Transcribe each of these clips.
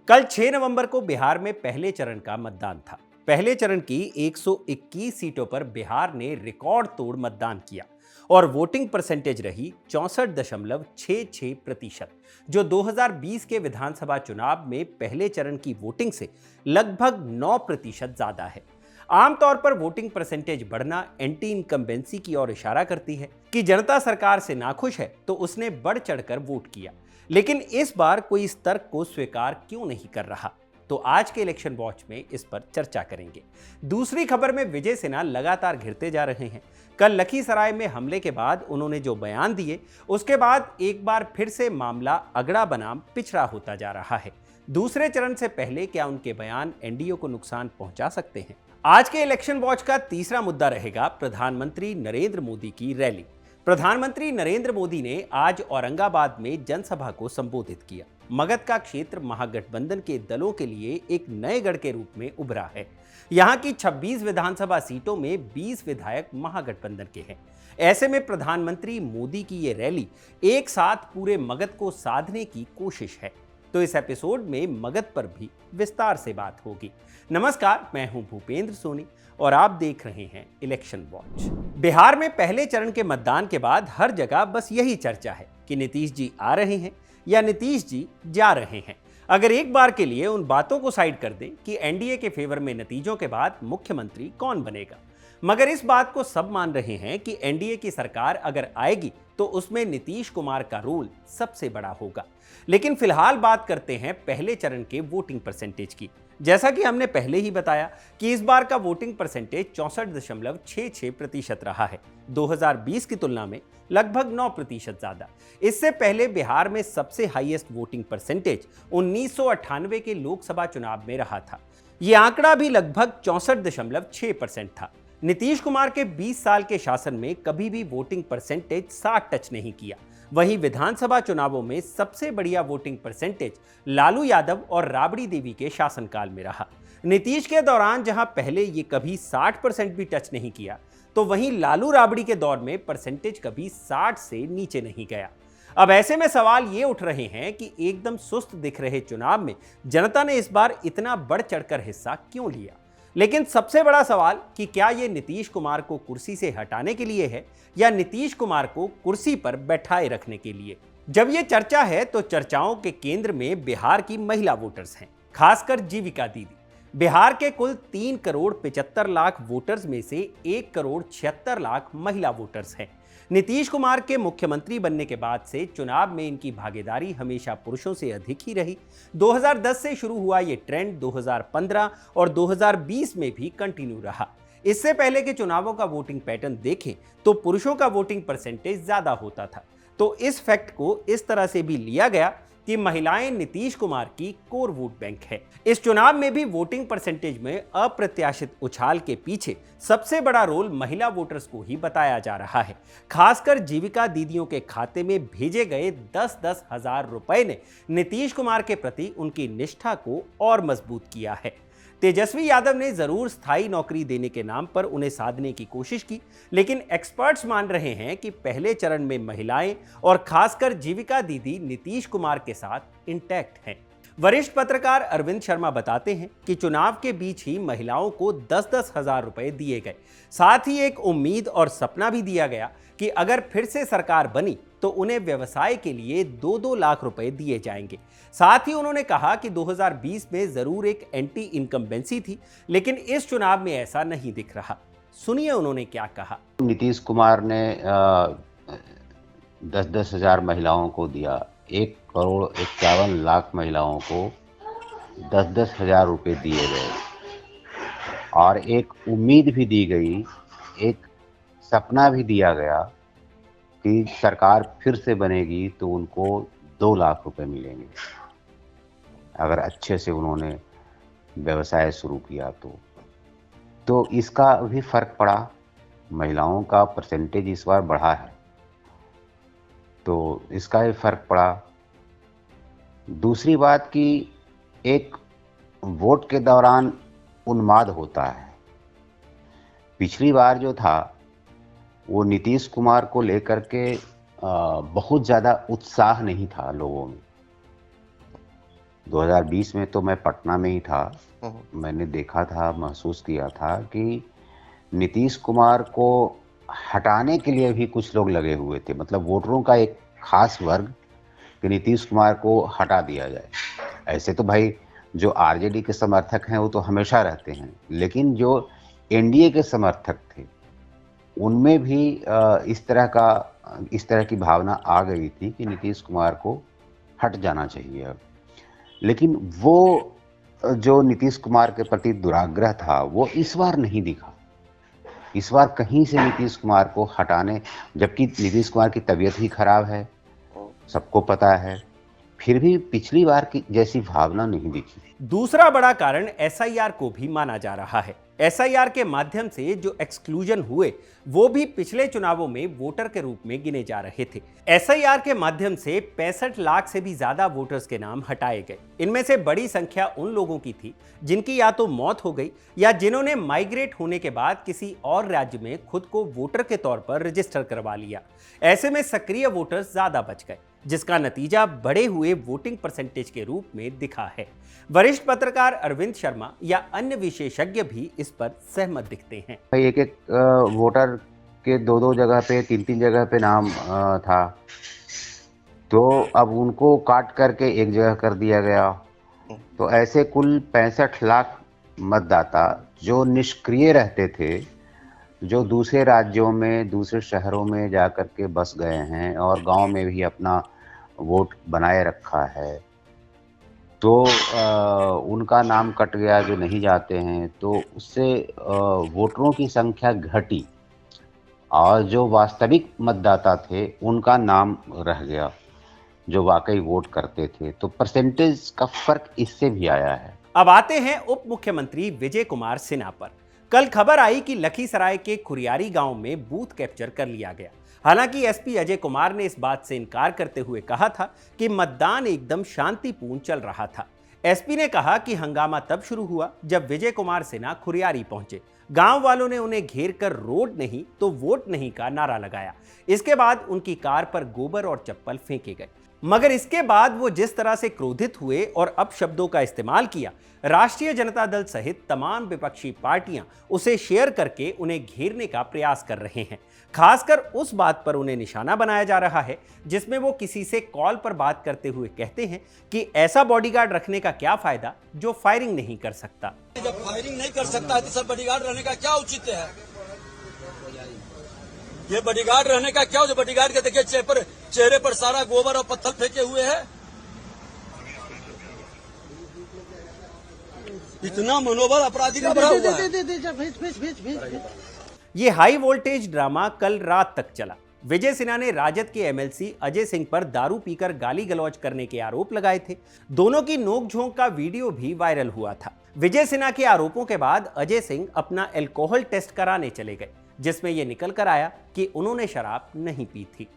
कल 6 नवंबर को बिहार में पहले चरण का मतदान था। पहले चरण की 121 सीटों पर बिहार ने रिकॉर्ड तोड़ मतदान किया और वोटिंग परसेंटेज रही 64.66%, जो 2020 के विधानसभा चुनाव में पहले चरण की वोटिंग से लगभग 9% ज्यादा है। आमतौर पर वोटिंग परसेंटेज बढ़ना एंटी इनकम्बेंसी की ओर इशारा करती है कि जनता सरकार से नाखुश है तो उसने बढ़ चढ़कर वोट किया। लेकिन इस बार कोई इस तर्क को स्वीकार क्यों नहीं कर रहा, तो आज के इलेक्शन वॉच में इस पर चर्चा करेंगे। दूसरी खबर में विजय सिन्हा लगातार घिरते जा रहे हैं। कल लखीसराय में हमले के बाद उन्होंने जो बयान दिए, उसके बाद एक बार फिर से मामला अगड़ा बनाम पिछड़ा होता जा रहा है। दूसरे चरण से पहले क्या उनके बयान एनडीए को नुकसान पहुंचा सकते हैं? आज के इलेक्शन वॉच का तीसरा मुद्दा रहेगा प्रधानमंत्री नरेंद्र मोदी की रैली। प्रधानमंत्री नरेंद्र मोदी ने आज औरंगाबाद में जनसभा को संबोधित किया। मगध का क्षेत्र महागठबंधन के दलों के लिए एक नए गढ़ के रूप में उभरा है। यहां की 26 विधानसभा सीटों में 20 विधायक महागठबंधन के हैं। ऐसे में प्रधानमंत्री मोदी की ये रैली एक साथ पूरे मगध को साधने की कोशिश है। तो इस एपिसोड में मगध पर भी विस्तार से बात होगी। नमस्कार, मैं हूं भूपेंद्र सोनी और आप देख रहे हैं इलेक्शन वॉच। बिहार में पहले चरण के मतदान के बाद हर जगह बस यही चर्चा है कि नीतीश जी आ रहे हैं या नीतीश जी जा रहे हैं। अगर एक बार के लिए उन बातों को साइड कर दें कि एनडीए के फेवर में नतीजों के बाद मुख्यमंत्री कौन बनेगा, मगर इस बात को सब मान रहे हैं कि एनडीए की सरकार अगर आएगी तो उसमें नीतीश कुमार का रोल सबसे बड़ा होगा। लेकिन फिलहाल बात करते हैं पहले चरण के वोटिंग परसेंटेज की। जैसा कि हमने पहले ही बताया कि इस बार का वोटिंग परसेंटेज 64.66% रहा है, 2020 की तुलना में लगभग 9% ज्यादा। इससे पहले बिहार में सबसे हाईएस्ट वोटिंग परसेंटेज 1998 के लोकसभा चुनाव में रहा था। यह आंकड़ा भी लगभग 64.6% था। नीतीश कुमार के 20 साल के शासन में कभी भी वोटिंग परसेंटेज 60 टच नहीं किया। वहीं विधानसभा चुनावों में सबसे बढ़िया वोटिंग परसेंटेज लालू यादव और राबड़ी देवी के शासनकाल में रहा। नीतीश के दौरान जहां पहले ये कभी 60% भी टच नहीं किया, तो वहीं लालू राबड़ी के दौर में परसेंटेज कभी 60 से नीचे नहीं गया। अब ऐसे में सवाल ये उठ रहे हैं कि एकदम सुस्त दिख रहे चुनाव में जनता ने इस बार इतना बढ़ चढ़कर हिस्सा क्यों लिया। लेकिन सबसे बड़ा सवाल कि क्या ये नीतीश कुमार को कुर्सी से हटाने के लिए है या नीतीश कुमार को कुर्सी पर बैठाए रखने के लिए। जब ये चर्चा है तो चर्चाओं के केंद्र में बिहार की महिला वोटर्स हैं, खासकर जीविका दीदी। बिहार के कुल 3,75,00,000 वोटर्स में से 1,76,00,000 महिला वोटर्स हैं। नीतीश कुमार के मुख्यमंत्री बनने के बाद से चुनाव में इनकी भागीदारी हमेशा पुरुषों से अधिक ही रही। 2010 से शुरू हुआ ये ट्रेंड 2015 और 2020 में भी कंटिन्यू रहा। इससे पहले के चुनावों का वोटिंग पैटर्न देखें तो पुरुषों का वोटिंग परसेंटेज ज्यादा होता था। तो इस फैक्ट को इस तरह से भी लिया गया कि महिलाएं नीतीश कुमार की कोर वोट बैंक है। इस चुनाव में भी वोटिंग परसेंटेज में अप्रत्याशित उछाल के पीछे सबसे बड़ा रोल महिला वोटर्स को ही बताया जा रहा है। खासकर जीविका दीदियों के खाते में भेजे गए 10-10 हजार रुपए ने नीतीश कुमार के प्रति उनकी निष्ठा को और मजबूत किया है। तेजस्वी यादव ने जरूर स्थायी नौकरी देने के नाम पर उन्हें साधने की कोशिश की, लेकिन एक्सपर्ट्स मान रहे हैं कि पहले चरण में महिलाएं और खासकर जीविका दीदी नीतीश कुमार के साथ इंटैक्ट हैं। वरिष्ठ पत्रकार अरविंद शर्मा बताते हैं कि चुनाव के बीच ही महिलाओं को 10-10 हजार रुपए दिए गए। साथ ही एक उम्मीद और सपना भी दिया गया कि अगर फिर से सरकार बनी तो उन्हें व्यवसाय के लिए 2-2 लाख रुपए दिए जाएंगे। साथ ही उन्होंने कहा कि 2020 में जरूर एक एंटी इनकम्बेंसी थी, लेकिन इस चुनाव में ऐसा नहीं दिख रहा। सुनिए उन्होंने क्या कहा। नीतीश कुमार ने 10-10 हजार महिलाओं को दिया, 1,51,00,000 महिलाओं को 10-10 हजार रुपये दिए गए और एक उम्मीद भी दी गई, एक सपना भी दिया गया कि सरकार फिर से बनेगी तो उनको 2 लाख रुपए मिलेंगे अगर अच्छे से उन्होंने व्यवसाय शुरू किया तो इसका भी फर्क पड़ा। महिलाओं का परसेंटेज इस बार बढ़ा है तो इसका भी फर्क पड़ा। दूसरी बात कि एक वोट के दौरान उन्माद होता है। पिछली बार जो था वो नीतीश कुमार को लेकर के बहुत ज़्यादा उत्साह नहीं था लोगों में। 2020 में तो मैं पटना में ही था। मैंने देखा था, महसूस किया था कि नीतीश कुमार को हटाने के लिए भी कुछ लोग लगे हुए थे। मतलब वोटरों का एक खास वर्ग कि नीतीश कुमार को हटा दिया जाए। ऐसे तो भाई जो आरजेडी के समर्थक हैं वो तो हमेशा रहते हैं, लेकिन जो एनडीए के समर्थक थे उनमें भी इस तरह की भावना आ गई थी कि नीतीश कुमार को हट जाना चाहिए अब। लेकिन वो जो नीतीश कुमार के प्रति दुराग्रह था वो इस बार नहीं दिखा। इस बार कहीं से नीतीश कुमार को हटाने, जबकि नीतीश कुमार की तबीयत ही खराब है, सबको पता है, फिर भी पिछली बार की जैसी भावना नहीं दिखी। दूसरा बड़ा कारण एसआईआर को भी माना जा रहा है। एसआईआर के माध्यम से जो एक्सक्लूजन हुए वो भी पिछले चुनावों में वोटर के रूप में गिने जा रहे थे। एसआईआर के माध्यम से 65 लाख से भी ज्यादा वोटर्स के नाम हटाए गए। इनमें से बड़ी संख्या उन लोगों की थी जिनकी या तो मौत हो गई या जिन्होंने माइग्रेट होने के बाद किसी और राज्य में खुद को वोटर के तौर पर रजिस्टर करवा लिया। ऐसे में सक्रिय वोटर्स ज्यादा बच गए, जिसका नतीजा बढ़े हुए वोटिंग परसेंटेज के रूप में दिखा है। वरिष्ठ पत्रकार अरविंद शर्मा या अन्य विशेषज्ञ भी इस पर सहमत दिखते हैं। एक एक वोटर के दो जगह पे, तीन जगह पे नाम था, तो अब उनको काट करके एक जगह कर दिया गया। तो ऐसे कुल 65 लाख मतदाता जो निष्क्रिय रहते थे, जो दूसरे राज्यों में, दूसरे शहरों में जा कर के बस गए हैं और गांव में भी अपना वोट बनाए रखा है, तो उनका नाम कट गया, जो नहीं जाते हैं, तो उससे वोटरों की संख्या घटी और जो वास्तविक मतदाता थे उनका नाम रह गया, जो वाकई वोट करते थे। तो परसेंटेज का फर्क इससे भी आया है। अब आते हैं उप मुख्यमंत्री विजय कुमार सिन्हा पर। कल खबर आई कि लखीसराय के खुरियारी गांव में बूथ कैप्चर कर लिया गया। हालांकि एसपी अजय कुमार ने इस बात से इनकार करते हुए कहा था कि मतदान एकदम शांतिपूर्ण चल रहा था। एसपी ने कहा कि हंगामा तब शुरू हुआ जब विजय कुमार सिन्हा खुरियारी पहुंचे। गांव वालों ने उन्हें घेर कर रोड नहीं तो वोट नहीं का नारा लगाया। इसके बाद उनकी कार पर गोबर और चप्पल फेंके गए। मगर इसके बाद वो जिस तरह से क्रोधित हुए और अपशब्दों का इस्तेमाल किया, राष्ट्रीय जनता दल सहित तमाम विपक्षी पार्टियां उसे शेयर करके उन्हें घेरने का प्रयास कर रहे हैं। खासकर उस बात पर उन्हें निशाना बनाया जा रहा है जिसमें वो किसी से कॉल पर बात करते हुए कहते हैं कि ऐसा बॉडीगार्ड रखने का क्या फायदा जो फायरिंग नहीं कर सकता। जब फायरिंग नहीं कर सकता तो सब बॉडीगार्ड रहने का क्या औचित्य है? ये बॉडीगार्ड रहने का क्या? जो बॉडीगार्ड के देखिए चेहरे पर सारा गोबर और पत्थर फेंके हुए हैं। इतना मनोबल अपराधी का बढ़ा हुआ है। ये हाई वोल्टेज ड्रामा कल रात तक चला। विजय सिन्हा ने राजद के एमएलसी अजय सिंह पर दारू पीकर गाली गलौज करने के आरोप लगाए थे। दोनों की नोकझोंक का वीडियो भी वायरल हुआ था। विजय सिन्हा के आरोपों के बाद अजय सिंह अपना अल्कोहल टेस्ट कराने चले गए, जिसमें यह निकल कर आया कि उन्होंने शराब नहीं पी थी।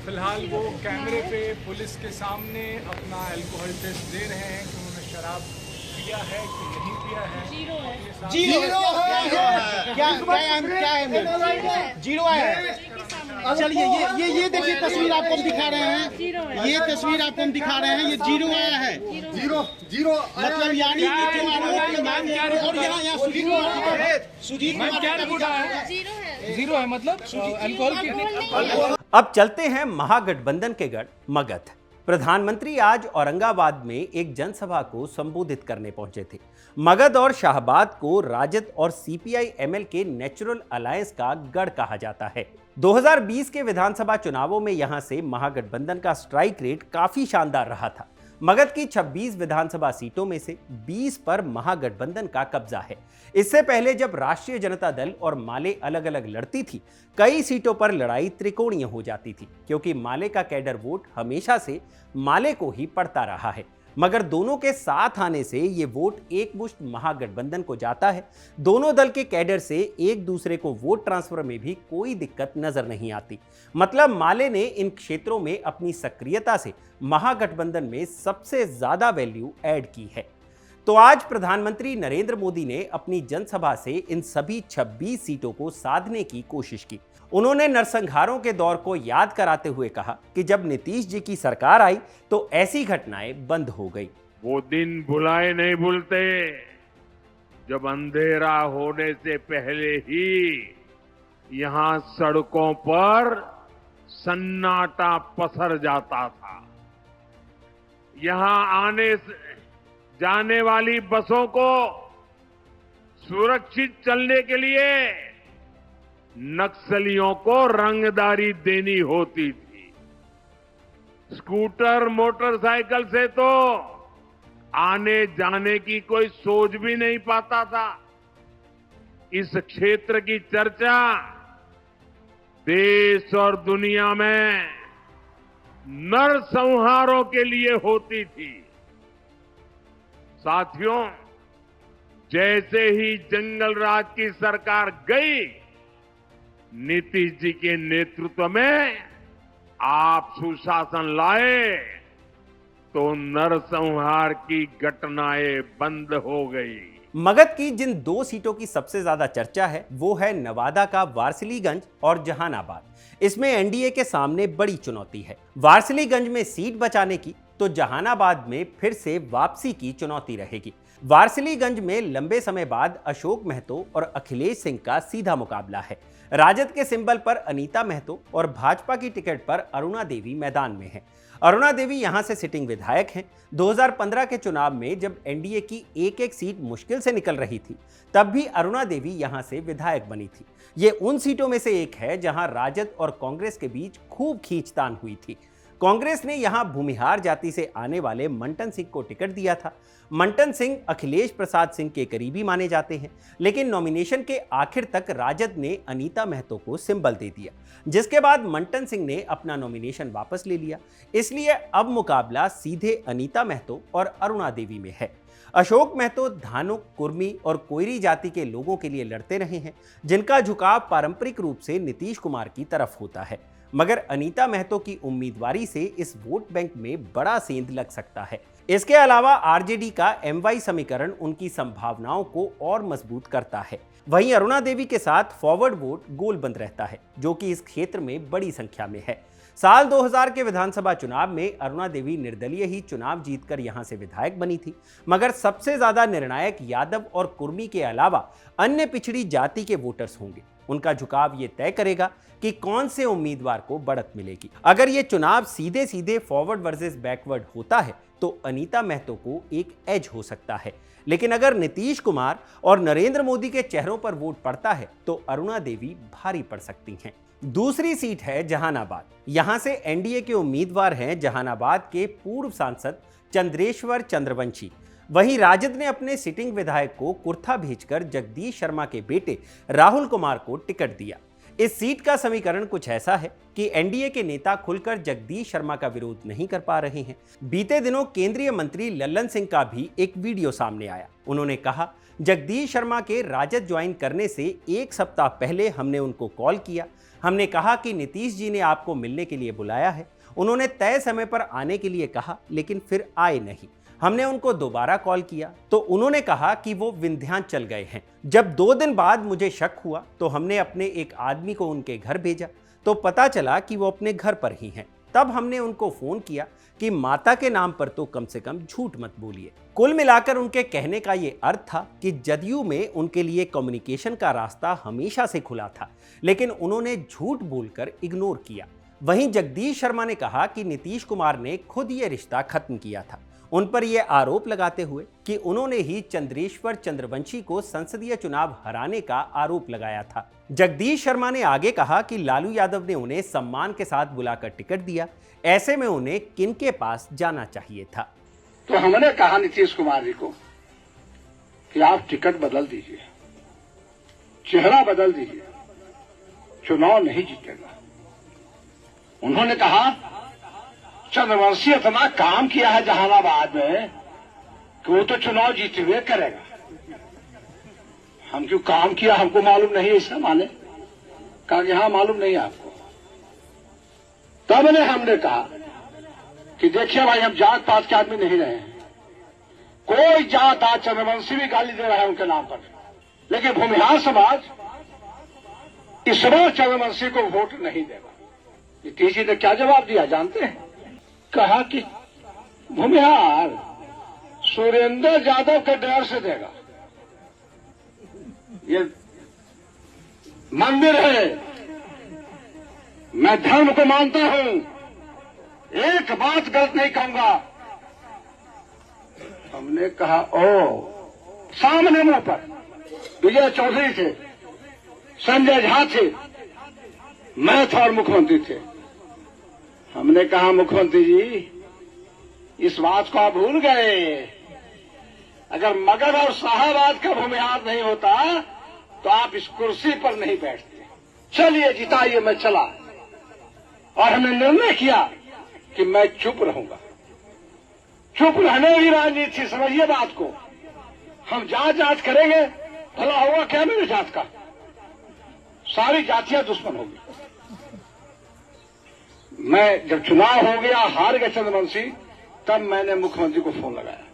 फिलहाल वो कैमरे पे पुलिस के सामने अपना अल्कोहल टेस्ट दे रहे हैं कि उन्होंने शराब पिया है कि नहीं पिया है। जीरो है। चलिए ये देखिए तस्वीर आपको हम दिखा रहे हैं। ये तस्वीर आपको हम दिखा रहे हैं, ये जीरो आया है। जीरो मतलब यानी कि जो आरोप लगाए और यहाँ सुजीत कुमार क्या रिपोर्ट आया है? जीरो है मतलब अल्कोहल की। अब चलते हैं महागठबंधन के गढ़ मगध। प्रधानमंत्री आज औरंगाबाद में एक जनसभा को संबोधित करने पहुंचे थे। मगध और शाहबाद को राजद और सीपीआई एमएल के नेचुरल अलायंस का गढ़ कहा जाता है। 2020 के विधानसभा चुनावों में यहां से महागठबंधन का स्ट्राइक रेट काफी शानदार रहा था। मगध की 26 विधानसभा सीटों में से 20 पर महागठबंधन का कब्जा है। इससे पहले जब राष्ट्रीय जनता दल और माले अलग अलग लड़ती थी, कई सीटों पर लड़ाई त्रिकोणीय हो जाती थी, क्योंकि माले का कैडर वोट हमेशा से माले को ही पड़ता रहा है। मगर दोनों के साथ आने से ये वोट एकमुश्त महागठबंधन को जाता है। दोनों दल के कैडर से एक दूसरे को वोट ट्रांसफर में भी कोई दिक्कत नजर नहीं आती। मतलब माले ने इन क्षेत्रों में अपनी सक्रियता से महागठबंधन में सबसे ज्यादा वैल्यू ऐड की है। तो आज प्रधानमंत्री नरेंद्र मोदी ने अपनी जनसभा से इन सभी 26 सीटों को साधने की कोशिश की। उन्होंने नरसंहारों के दौर को याद कराते हुए कहा कि जब नीतीश जी की सरकार आई तो ऐसी घटनाएं बंद हो गई। वो दिन भुलाए नहीं भूलते जब अंधेरा होने से पहले ही यहां सड़कों पर सन्नाटा पसर जाता था। यहां आने जाने वाली बसों को सुरक्षित चलने के लिए नक्सलियों को रंगदारी देनी होती थी। स्कूटर मोटरसाइकिल से तो आने जाने की कोई सोच भी नहीं पाता था। इस क्षेत्र की चर्चा देश और दुनिया में नरसंहारों के लिए होती थी। साथियों, जैसे ही जंगल राज की सरकार गई, नीतीश जी के नेतृत्व में आप सुशासन लाए तो नरसंहार की घटनाएं बंद हो गई। मगध की जिन 2 सीटों की सबसे ज्यादा चर्चा है वो है नवादा का वारसिलीगंज और जहानाबाद। इसमें एनडीए के सामने बड़ी चुनौती है। वारसिलीगंज में सीट बचाने की तो जहानाबाद में फिर से वापसी की चुनौती रहेगी। वारसिलीगंज में लंबे समय बाद अशोक महतो और अखिलेश सिंह का सीधा मुकाबला है। राजद के सिंबल पर अनीता महतो और भाजपा की टिकट पर अरुणा देवी मैदान में है। अरुणा देवी यहां से सिटिंग विधायक हैं। 2015 के चुनाव में जब एनडीए की एक सीट मुश्किल से निकल रही थी, तब भी अरुणा देवी यहां से विधायक बनी थी। ये उन सीटों में से एक है जहां राजद और कांग्रेस के बीच खूब खींचतान हुई थी। कांग्रेस ने यहां भूमिहार जाति से आने वाले मंटन सिंह को टिकट दिया था। मंटन सिंह अखिलेश प्रसाद सिंह के करीबी माने जाते हैं, लेकिन नॉमिनेशन के आखिर तक राजद ने अनीता महतो को सिंबल दे दिया, जिसके बाद मंटन सिंह ने अपना नॉमिनेशन वापस ले लिया। इसलिए अब मुकाबला सीधे अनीता महतो और अरुणा देवी में है। अशोक महतो धानुक, कुर्मी और कोयरी जाति के लोगों के लिए लड़ते रहे हैं, जिनका झुकाव पारंपरिक रूप से नीतीश कुमार की तरफ होता है। मगर अनीता महतो की उम्मीदवारी से इस वोट बैंक में बड़ा सेंध लग सकता है। इसके अलावा आरजेडी का एमवाई समीकरण उनकी संभावनाओं को और मजबूत करता है। वहीं अरुणा देवी के साथ फॉरवर्ड वोट गोलबंद रहता है, जो कि इस क्षेत्र में बड़ी संख्या में है। साल 2000 के विधानसभा चुनाव में अरुणा देवी निर्दलीय ही चुनाव जीतकर यहां से विधायक बनी थी, मगर सबसे ज्यादा निर्णायक यादव और कुर्मी के अलावा अन्य पिछड़ी जाति के वोटर्स होंगे। उनका झुकाव ये तय करेगा कि कौन से उम्मीदवार को बढ़त मिलेगी। अगर ये चुनाव सीधे सीधे फॉरवर्ड वर्सेस बैकवर्ड होता है तो अनीता महतो को एक एज हो सकता है, लेकिन अगर नीतीश कुमार और नरेंद्र मोदी के चेहरों पर वोट पड़ता है तो अरुणा देवी भारी पड़ सकती हैं। दूसरी सीट है जहानाबाद। यहां से एनडीए के उम्मीदवार हैं जहानाबाद के पूर्व सांसद चंद्रेश्वर चंद्रवंशी। वहीं राजद ने अपने सिटिंग विधायक को कुर्था भेजकर जगदीश शर्मा के बेटे राहुल कुमार को टिकट दिया। इस सीट का समीकरण कुछ ऐसा है कि एनडीए के नेता खुलकर जगदीश शर्मा का विरोध नहीं कर पा रहे हैं। बीते दिनों केंद्रीय मंत्री लल्लन सिंह का भी एक वीडियो सामने आया। उन्होंने कहा, जगदीश शर्मा के राजद ज्वाइन करने से 1 सप्ताह पहले हमने उनको कॉल किया। हमने कहा कि नीतीश जी ने आपको मिलने के लिए बुलाया है। उन्होंने तय समय पर आने के लिए कहा, लेकिन फिर आए नहीं। हमने उनको दोबारा कॉल किया तो उन्होंने कहा कि वो विंध्याचल गए हैं। जब 2 दिन बाद मुझे शक हुआ तो हमने अपने एक आदमी को उनके घर भेजा तो पता चला कि वो अपने घर पर ही हैं। तब हमने उनको फोन किया कि माता के नाम पर तो कम से कम झूठ मत बोलिए। कुल मिलाकर उनके कहने का ये अर्थ था कि जदयू में उनके लिए कम्युनिकेशन का रास्ता हमेशा से खुला था, लेकिन उन्होंने झूठ बोलकर इग्नोर किया। वहीं जगदीश शर्मा ने कहा कि नीतीश कुमार ने खुद ये रिश्ता खत्म किया था। उन पर यह आरोप लगाते हुए कि उन्होंने ही चंद्रेश्वर चंद्रवंशी को संसदीय चुनाव हराने का आरोप लगाया था। जगदीश शर्मा ने आगे कहा कि लालू यादव ने उन्हें सम्मान के साथ बुलाकर टिकट दिया, ऐसे में उन्हें किनके पास जाना चाहिए था। तो हमने कहा नीतीश कुमार जी को कि आप टिकट बदल दीजिए, चेहरा बदल दीजिए, चुनाव नहीं जीतेगा। उन्होंने कहा चंद्रवंशी इतना काम किया है जहानाबाद में कि वो तो चुनाव जीते हुए करेगा। हम क्यों काम किया हमको मालूम नहीं, ऐसा माने कहा कि हाँ मालूम नहीं आपको। तब हमने कहा कि देखिए भाई, हम जात पात के आदमी नहीं रहे हैं, कोई जात आज चंद्रवंशी भी गाली दे रहा है उनके नाम पर, लेकिन भूमिहार समाज इस बार चंद्रवंशी को वोट नहीं देगा। नीतीश जी ने क्या जवाब दिया जानते हैं? कहा कि भूमिहार सुरेंद्र यादव के डर से देगा। ये मंदिर है, मैं धर्म को मानता हूं, एक बात गलत नहीं कहूंगा। हमने कहा ओ, सामने मुंह पर विजय चौधरी थे, संजय झा थे, मैं था और मुख्यमंत्री थे। हमने कहा मुख्यमंत्री जी इस बात को आप भूल गए, अगर मगध और शाहाबाद का भूमिहार नहीं होता तो आप इस कुर्सी पर नहीं बैठते। चलिए जिताइए। मैं चला और हमने निर्णय किया कि मैं चुप रहूंगा। चुप रहने की राजनीति, समझिए बात को। हम जांच करेंगे, भला होगा क्या मेरे जात का? सारी जातियां दुश्मन होगी। मैं जब चुनाव हो गया, हार गए चंद्रवंशी, तब मैंने मुख्यमंत्री को फोन लगाया।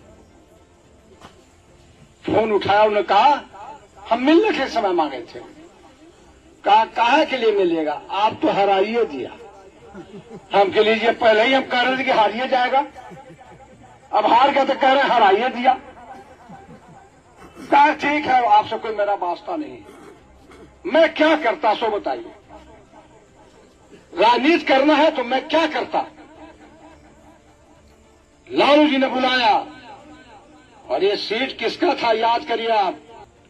फोन उठाया, उन्होंने कहा हम मिलने के समय मांगे थे। कहा काहे के लिए मिलेगा, आप तो हराइए दिया। हम के लीजिए, पहले ही हम कह रहे थे कि हारिए जाएगा, अब हार गए तो कह रहे हराइए दिया। कहा ठीक है, आपसे कोई मेरा वास्ता नहीं, मैं क्या करता सो बताइए। राजनीति करना है तो मैं क्या करता। लालू जी ने बुलाया और ये सीट किसका था याद करिए आप।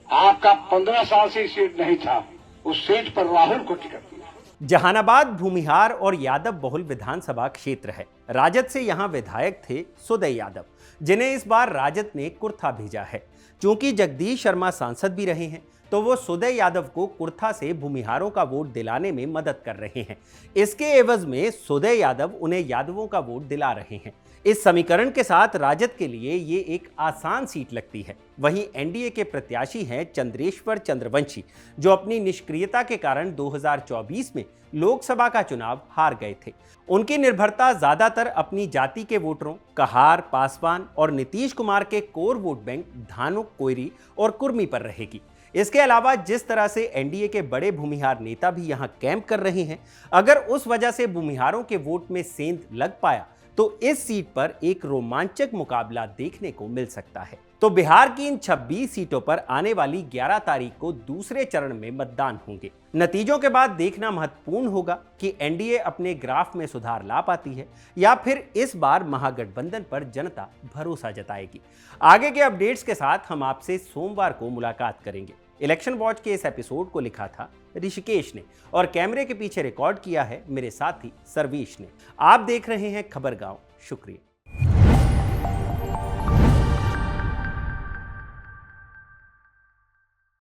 आपका 15 साल से सीट नहीं था, उस सीट पर राहुल को टिकट दिया। जहानाबाद भूमिहार और यादव बहुल विधानसभा क्षेत्र है। राजद से यहां विधायक थे सुदय यादव, जिन्हें इस बार राजद ने कुर्था भेजा है। चूंकि जगदीश शर्मा सांसद भी रहे हैं तो वो सुदय यादव को कुर्था से भूमिहारों का वोट दिलाने में मदद कर रहे हैं। इसके एवज में सुदय यादव उन्हें यादवों का वोट दिला रहे हैं। इस समीकरण के साथ राजद के लिए ये एक आसान सीट लगती है। वहीं एनडीए के प्रत्याशी हैं चंद्रेश्वर चंद्रवंशी, जो अपनी निष्क्रियता के कारण 2024 में लोकसभा का चुनाव हार गए थे। उनकी निर्भरता ज्यादातर अपनी जाति के वोटरों कहार, पासवान और नीतीश कुमार के core vote bank Dhanuk, Koeri और कुर्मी पर रहेगी। इसके अलावा जिस तरह से एनडीए के बड़े भूमिहार नेता भी यहां कैंप कर रहे हैं, अगर उस वजह से भूमिहारों के वोट में सेंध लग पाया तो इस सीट पर एक रोमांचक मुकाबला देखने को मिल सकता है। तो बिहार की इन 26 सीटों पर आने वाली 11 तारीख को दूसरे चरण में मतदान होंगे। नतीजों के बाद देखना महत्वपूर्ण होगा कि एनडीए अपने ग्राफ में सुधार ला पाती है या फिर इस बार महागठबंधन पर जनता भरोसा जताएगी। आगे के अपडेट्स के साथ हम आपसे सोमवार को मुलाकात करेंगे। इलेक्शन वॉच के इस एपिसोड को लिखा था ऋषिकेश ने और कैमरे के पीछे रिकॉर्ड किया है मेरे साथी सर्वेश ने। आप देख रहे हैं खबर गांव। शुक्रिया।